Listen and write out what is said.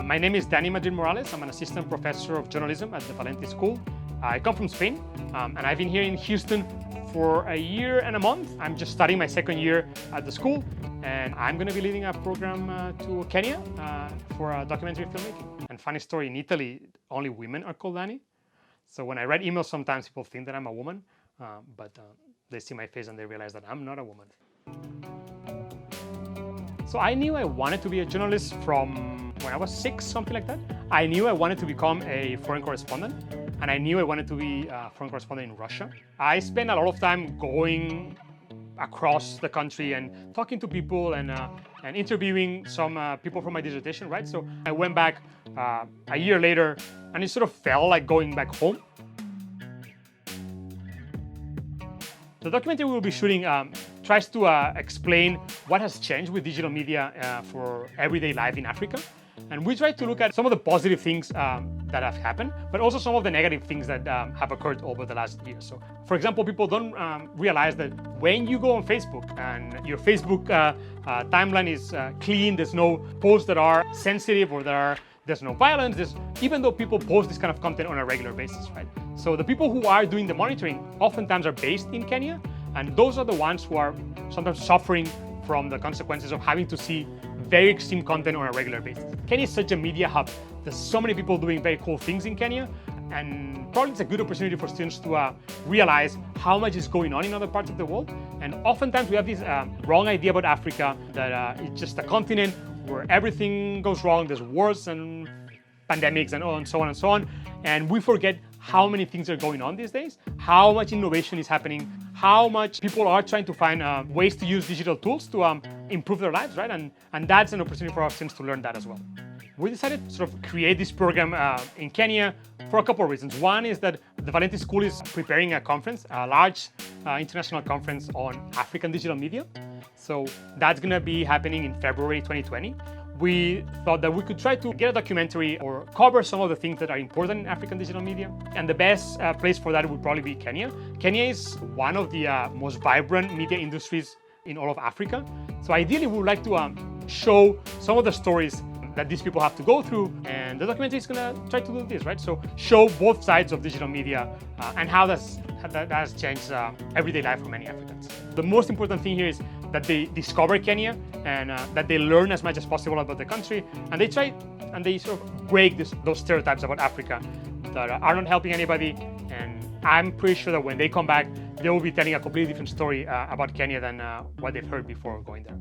My name is Dani Madrid-Morales. I'm an assistant professor of journalism at the Valenti school. I come from Spain, and I've been here in Houston for a year and a month. I'm just starting my second year at the school, and I'm going to be leading a program to Kenya for documentary filmmaking. And funny story, in Italy, only women are called Dani. So when I write emails, sometimes people think that I'm a woman, but they see my face and they realize that I'm not a woman. So I knew I wanted to be a journalist from when I was 6, something like that. I knew I wanted to become a foreign correspondent, and I knew I wanted to be a foreign correspondent in Russia. I spent a lot of time going across the country and talking to people and interviewing some people for my dissertation, right? So I went back a year later, and it sort of felt like going back home. The documentary we'll be shooting tries to explain what has changed with digital media for everyday life in Africa. And we try to look at some of the positive things that have happened, but also some of the negative things that have occurred over the last year. So, for example, people don't realize that when you go on Facebook and your Facebook timeline is clean, there's no posts that are sensitive or there's no violence, even though people post this kind of content on a regular basis, right? So the people who are doing the monitoring oftentimes are based in Kenya, and those are the ones who are sometimes suffering from the consequences of having to see very extreme content on a regular basis. Kenya is such a media hub. There's so many people doing very cool things in Kenya, and probably it's a good opportunity for students to realize how much is going on in other parts of the world. And oftentimes we have this wrong idea about Africa, that it's just a continent where everything goes wrong, there's wars and pandemics and so on and so on. And we forget how many things are going on these days, how much innovation is happening, how much people are trying to find ways to use digital tools to improve their lives, right? And that's an opportunity for our students to learn that as well. We decided to sort of create this program in Kenya for a couple of reasons. One is that the Valenti School is preparing a conference, a large international conference on African digital media. So that's going to be happening in February 2020. We thought that we could try to get a documentary or cover some of the things that are important in African digital media. And the best place for that would probably be Kenya. Kenya is one of the most vibrant media industries in all of Africa. So ideally, we would like to show some of the stories that these people have to go through. And the documentary is going to try to do this, right? So show both sides of digital media and how that has changed everyday life for many Africans. The most important thing here is that they discover Kenya and that they learn as much as possible about the country, and they try and they sort of break those stereotypes about Africa that are not helping anybody. And I'm pretty sure that when they come back, they will be telling a completely different story about Kenya than what they've heard before going there.